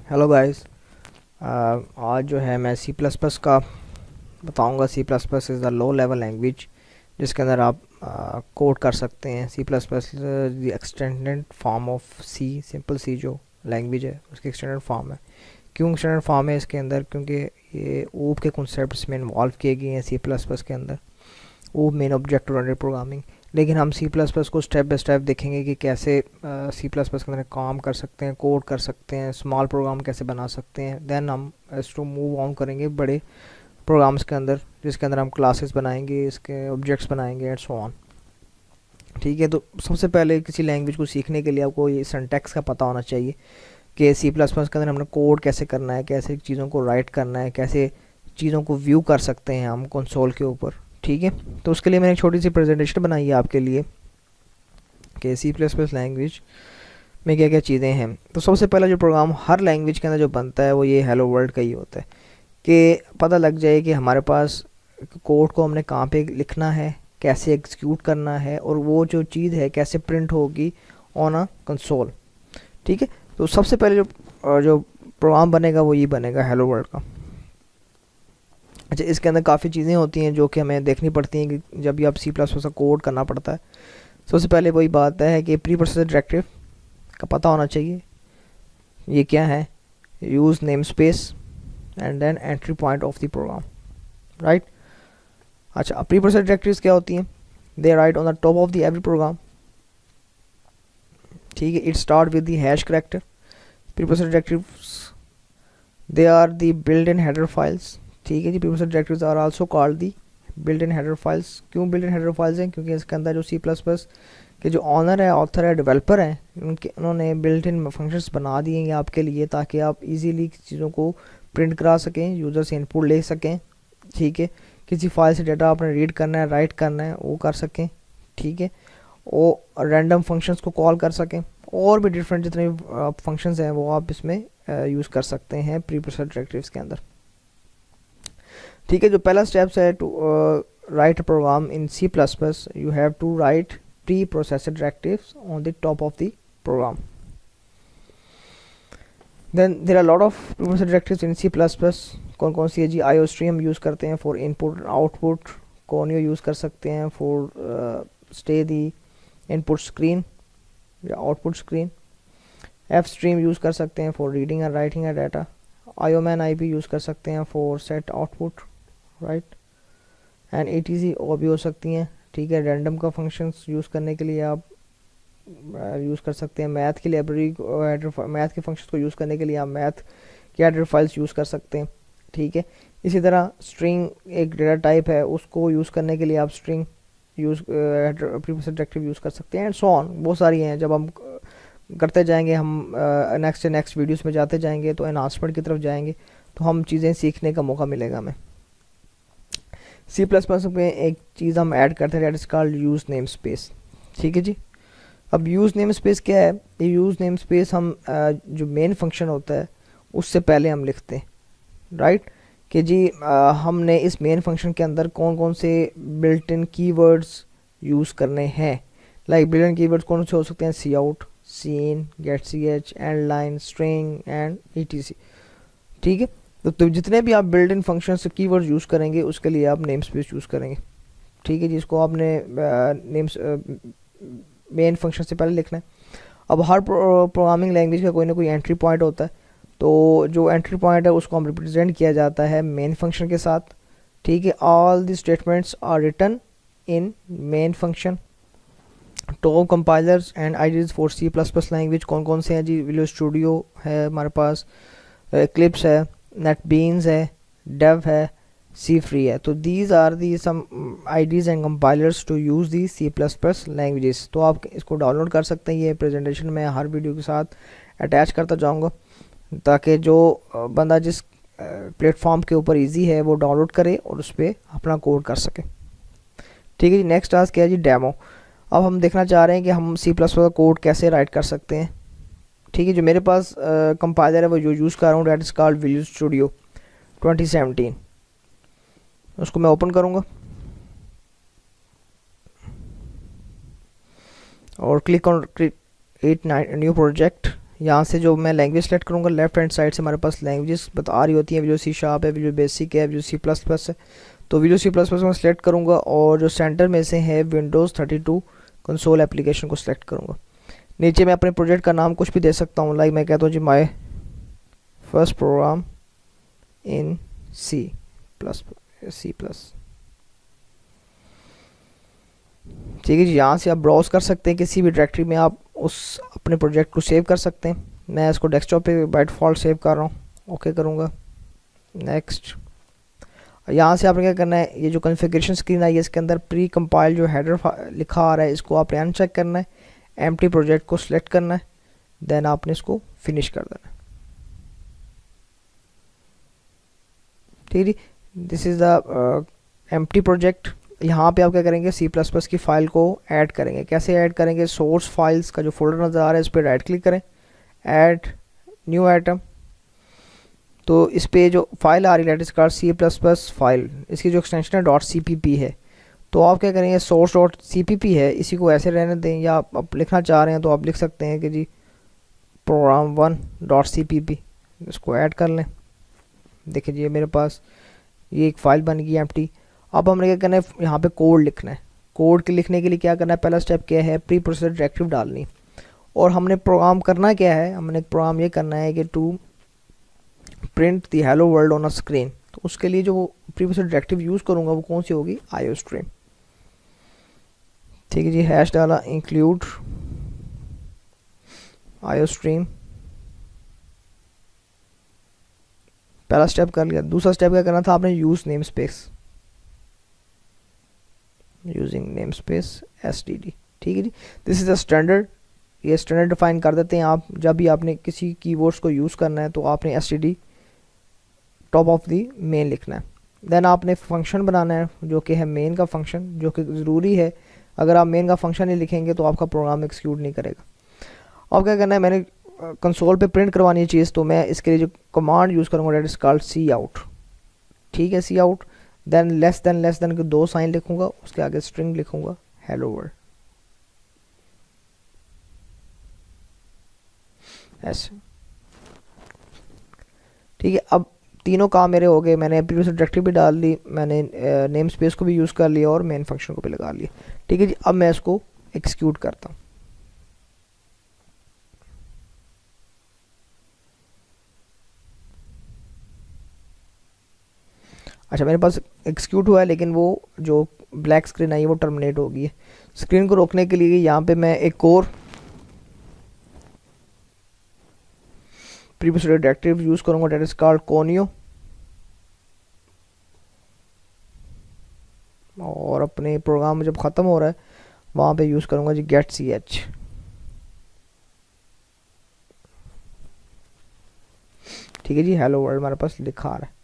Hello guys. आज जो है मैं सी प्लस प्लस का बताऊंगा। C plus plus is the low level language जिसके अंदर आप कोड कर सकते हैं। C plus plus the extended form of C, simple C जो लैंग्वेज है उसकी एक्सटेंडेड फॉर्म है। क्यों एक्सटेंडेड फॉर्म है इसके अंदर? क्योंकि ये ऊप के कॉन्सेप्ट्स में इन्वॉल्व किए गए हैं सी प्लस प्लस के अंदर। वो मेन ऑब्जेक्ट ओरिएंटेड प्रोग्रामिंग। लेकिन हम सी प्लस प्लस को स्टेप बाय स्टेप देखेंगे कि कैसे सी प्लस प्लस के अंदर काम कर सकते हैं, कोड कर सकते हैं, स्मॉल प्रोग्राम कैसे बना सकते हैं। देन हम एस टू मूव ऑन करेंगे बड़े प्रोग्राम्स के अंदर, जिसके अंदर हम क्लासेस बनाएंगे, इसके ऑब्जेक्ट्स बनाएंगे एंड सो ऑन। ठीक है, तो सबसे पहले किसी लैंग्वेज को सीखने के लिए आपको ये सिंटैक्स का पता होना चाहिए कि सी प्लस प्लस के अंदर हमने कोड कैसे करना है, कैसे चीज़ों को राइट करना है, कैसे चीज़ों को व्यू कर सकते हैं हम कंसोल के ऊपर। ठीक है, तो उसके लिए मैंने एक छोटी सी प्रेजेंटेशन बनाई है आपके लिए कि सी प्लस प्लस लैंग्वेज में क्या क्या चीज़ें हैं। तो सबसे पहला जो प्रोग्राम हर लैंग्वेज के अंदर जो बनता है वो ये हेलो वर्ल्ड का ही होता है कि पता लग जाए कि हमारे पास कोड को हमने कहाँ पे लिखना है, कैसे एग्जीक्यूट करना है, और वो जो चीज़ है कैसे प्रिंट होगी ऑन अ कंसोल। ठीक है, तो सबसे पहले जो प्रोग्राम बनेगा वो ये बनेगा हेलो वर्ल्ड का। अच्छा, इसके अंदर काफ़ी चीज़ें होती हैं जो कि हमें देखनी पड़ती हैं कि जब भी आप सी प्लस प्लस का कोड करना पड़ता है। सबसे पहले वही बात है कि प्री प्रोसेसर डायरेक्टिव का पता होना चाहिए। ये क्या है? Use namespace and then entry point of the program, right. अच्छा, प्री प्रोसेसर डायरेक्टिव्स क्या होती हैं? They write on the top of the every program. ठीक है, it start with the hash character. Pre processor directives they are the built in header files. ठीक है जी, pre processor directives are also called the built in header files. क्यों built in header files हैं? क्योंकि इसके अंदर जो सी plus plus के जो ऑनर है, ऑथर है, डेवलपर हैं, उन्होंने बिल्ट इन फंक्शंस बना दिए हैं आपके लिए ताकि आप इजीली चीज़ों को प्रिंट करा सकें, यूज़र से इनपुट ले सकें। ठीक है, किसी फाइल से डाटा आपने रीड करना है, राइट करना है, वो कर सकें। ठीक है, और रैंडम फंक्शंस को कॉल कर सकें, और भी डिफरेंट जितने फंक्शंस हैं वो आप इसमें यूज़ कर सकते हैं प्री प्रोसेसर डायरेक्टिव्स के अंदर। ठीक है, जो पहला स्टेप्स है to write program in C plus plus, you have to write pre processor directives on the top of the program. Then there are lot of pre processor directives in C plus plus. कौन कौन सी है जी? IO stream use करते हैं for input output. Conio use कर सकते हैं for stay the input screen या output screen. F stream use कर सकते हैं for reading and writing a data. IO man I भी यूज़ कर सकते हैं for set output, right. And ETC और भी हो सकती हैं। ठीक है, रैंडम का फंक्शंस यूज़ करने के लिए आप यूज़ कर सकते हैं। मैथ की लाइब्रेरी, मैथ के फंक्शंस को यूज़ करने के लिए आप मैथ के हेडर फाइल्स यूज़ कर सकते हैं। ठीक है, इसी तरह स्ट्रिंग एक डेटा टाइप है, उसको यूज़ करने के लिए आप string use pre processor directive use कर सकते हैं एंड सो ऑन। बहुत सारी हैं, जब हम करते जाएंगे, हम नेक्स्ट वीडियोस में जाते जाएंगे तो एनहांसमेंट की तरफ जाएंगे तो हम चीज़ें सीखने का मौका मिलेगा हमें। सी प्लस प्लस में एक चीज़ हम ऐड करते हैं, that is called use name space. ठीक है जी, अब यूज़ नेम स्पेस क्या है? ये यूज़ नेम स्पेस हम जो मेन फंक्शन होता है उससे पहले हम लिखते हैं, राइट। कि जी हमने इस मेन फंक्शन के अंदर कौन कौन से बिल्ट इन कीवर्ड्स यूज़ करने हैं। लाइक बिल्ट इन कीवर्ड्स कौन से हो सकते हैं? सी आउट, सीन, गेट सी एच, end line, string and ETC. ठीक है, तो जितने भी आप बिल्ट इन फंक्शन से कीवर्ड यूज़ करेंगे उसके लिए आप नेम स्पेस यूज़ करेंगे। ठीक है जी, इसको आपने मेन फंक्शन से पहले लिखना है। अब हर प्रोग्रामिंग लैंग्वेज का कोई ना कोई एंट्री पॉइंट होता है, तो जो एंट्री पॉइंट है उसको हम रिप्रेजेंट किया जाता है मेन फंक्शन के साथ। ठीक है, all the statements are written in main function. Top compilers and IDEs for C plus plus language कौन कौन से हैं जी? विजुअल स्टूडियो है हमारे पास, एक्लिप्स है, नेटबीन्स है, डेव है, सी फ्री है। तो these are the some IDEs and compilers to use the C plus plus languages. तो आप इसको डाउनलोड कर सकते हैं। ये प्रेजेंटेशन मैं हर वीडियो के साथ अटैच करता जाऊँगा ताकि जो बंदा जिस प्लेटफॉर्म के ऊपर इजी है वो डाउनलोड करे और उस पर अपना कोड कर सके। ठीक है जी, नेक्स्ट टास्क क्या है जी? डेमो। अब हम देखना चाह रहे हैं कि हम सी प्लस प्लस का कोड कैसे राइट कर सकते हैं। ठीक है, जो मेरे पास कंपाइलर है वो जो यूज़ कर रहा हूँ, date is called visual studio 2017। उसको मैं ओपन करूँगा और click on create new project. यहाँ से जो मैं लैंग्वेज सेलेक्ट करूँगा, लेफ्ट हैंड साइड से हमारे पास लैंग्वेजेस बता रही होती हैं, विजुअल सी शार्प है, विजुअल बेसिक है, विजुअल सी प्लस प्लस है। तो विजुअल सी प्लस प्लस मैं सेलेक्ट करूँगा और जो सेंटर में से है विंडोज़ 32 कंसोल एप्लीकेशन को सिलेक्ट करूँगा। नीचे मैं अपने प्रोजेक्ट का नाम कुछ भी दे सकता हूँ, लाइक मैं कहता हूँ जी my first program in C plus. ठीक है जी, यहाँ से आप ब्राउज़ कर सकते हैं, किसी भी डायरेक्टरी में आप उस अपने प्रोजेक्ट को सेव कर सकते हैं। मैं इसको डेस्कटॉप पे बाय डिफ़ॉल्ट सेव कर रहा हूँ, ओके करूँगा, नेक्स्ट। यहाँ से आपने क्या करना है, ये जो कॉन्फ़िगरेशन स्क्रीन आई है इसके अंदर प्री कंपाइल जो हेडर लिखा आ रहा है इसको आपने अनचेक करना है, एम्प्टी प्रोजेक्ट को सिलेक्ट करना है, देन आपने इसको फिनिश कर देना है। ठीक है, this is the empty project. यहाँ पे आप क्या करेंगे, सी प्लस प्लस की फ़ाइल को ऐड करेंगे। कैसे ऐड करेंगे, सोर्स फाइल्स का जो फोल्डर नज़र आ रहा है इस पर राइट क्लिक करें, ऐड न्यू आइटम। तो इस पे जो फाइल आ रही है latest card C plus plus file, इसकी जो एक्सटेंशन है .cpp है। तो आप क्या करेंगे, सोर्स .cpp है, इसी को ऐसे रहने दें, या आप लिखना चाह रहे हैं तो आप लिख सकते हैं कि जी प्रोग्राम 1.cpp, इसको ऐड कर लें। देखिए जी मेरे पास ये एक फ़ाइल बन गई एम्प्टी। अब हमने क्या करना है, यहाँ पे कोड लिखना है। कोड के लिखने के लिए क्या करना है, पहला स्टेप क्या है, प्री प्रोसेस डायरेक्टिव डालनी। और हमने प्रोग्राम करना क्या है, हमने प्रोग्राम ये करना है कि to print the hello world on a screen. तो उसके लिए जो प्री प्रोसेस डायरेक्टिव यूज़ करूँगा वो कौन सी होगी, आईओ स्ट्रीम। ठीक है जी, हैश डाला, इंक्लूड आईओ स्ट्रीम, पहला स्टेप कर लिया। दूसरा स्टेप क्या करना था, आपने use name space, using name space std। ठीक है जी, दिस इज़ अ स्टैंडर्ड, ये स्टैंडर्ड डिफाइन कर देते हैं आप। जब भी आपने किसी कीवर्ड्स को यूज़ करना है तो आपने std top of the main लिखना है। देन आपने फंक्शन बनाना है जो कि है मेन का फंक्शन, जो कि ज़रूरी है। अगर आप मेन का फंक्शन नहीं लिखेंगे तो आपका प्रोग्राम एक्सिक्यूट नहीं करेगा। अब क्या करना है, मैंने कंसोल पे प्रिंट करवानी है चीज़, तो मैं इसके लिए जो कमांड यूज़ करूँगा that is called C out. ठीक है, C out, then less than के 2 साइन लिखूँगा, उसके आगे स्ट्रिंग लिखूँगा हेलो वर्ल्ड, ऐसे। ठीक है, अब तीनों काम मेरे हो गए। मैंने प्रीवियस डायरेक्टरी भी डाल ली, मैंने नेम स्पेस को भी यूज़ कर लिया और मेन फंक्शन को भी लगा लिया। ठीक है जी, अब मैं इसको एक्सिक्यूट करता हूँ। अच्छा, मेरे पास एक्सिक्यूट हुआ है, लेकिन वो जो ब्लैक स्क्रीन आई है वो टर्मिनेट हो गई है। स्क्रीन को रोकने के लिए यहाँ पे मैं एक और प्रीवियस डायरेक्टिव यूज़ करूँगा, डेट इज़ कॉल्ड कोनियो। और अपने प्रोग्राम जब ख़त्म हो रहा है वहाँ पे यूज़ करूँगा जी गेट ch। ठीक है जी, हेलो वर्ल्ड हमारे पास लिखा आ रहा है।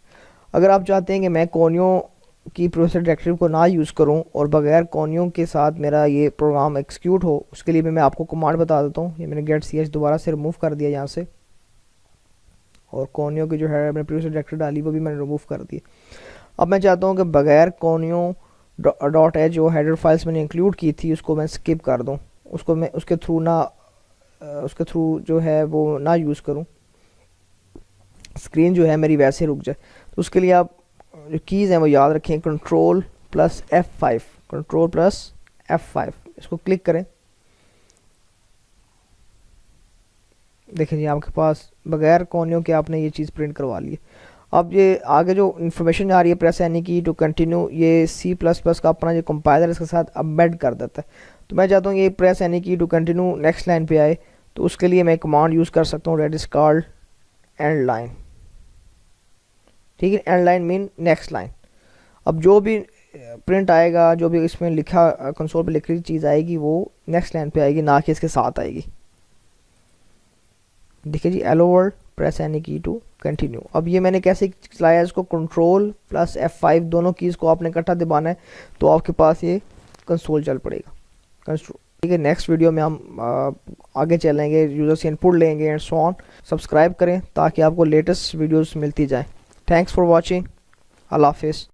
अगर आप चाहते हैं कि मैं कोनियो की प्रोसेस डायरेक्टिव को ना यूज़ करूं और बगैर कोनियो के साथ मेरा ये प्रोग्राम एक्सिक्यूट हो, उसके लिए मैं आपको कमांड बता देता हूं। ये मैंने गेट ch दोबारा से रिमूव कर दिया यहाँ से, और कोनियो की जो है मैंने प्रोसेस डायरेक्टिव डाली वो भी मैंने रिमूव कर दी। अब मैं चाहता हूँ कि बगैर कोनियो .h जो हेडर फाइल्स मैंने इंक्लूड की थी उसको मैं स्किप कर दूँ, उसको मैं उसके थ्रू जो है वो ना यूज़ करूँ, स्क्रीन जो है मेरी वैसे रुक जाए। तो उसके लिए आप जो कीज़ हैं वो याद रखें, कंट्रोल प्लस F5, इसको क्लिक करें। देखें जी, आपके पास बगैर कोनियों के आपने ये चीज़ प्रिंट करवा ली है। अब ये आगे जो इन्फॉर्मेशन आ रही है, प्रेस एनी की टू कंटिन्यू, ये सी प्लस प्लस का अपना जो कंपाइलर इसके साथ अबेड कर देता है। तो मैं चाहता हूँ ये प्रेस एनी की टू कंटिन्यू नेक्स्ट लाइन पे आए, तो उसके लिए मैं कमांड यूज़ कर सकता हूँ, date is called and line. ठीक है, and line mean next line. अब जो भी प्रिंट आएगा, जो भी इसमें लिखा कंसोल पे लिखी चीज़ आएगी वो नेक्स्ट लाइन पे आएगी, ना कि इसके साथ आएगी। देखिए जी, हेलो वर्ल्ड, प्रेस एनी की टू कंटिन्यू। अब ये मैंने कैसे चलाया, इसको कंट्रोल प्लस F5 दोनों कीज़ को आपने इकट्ठा दबाना है, तो आपके पास ये कंसोल चल पड़ेगा। ठीक है, नेक्स्ट वीडियो में हम आगे चलेंगे, यूज़र से इनपुट लेंगे एंड सो ऑन। सब्सक्राइब करें ताकि आपको लेटेस्ट वीडियोस मिलती जाएं। थैंक्स फॉर वॉचिंग, अल्लाह हाफिज़।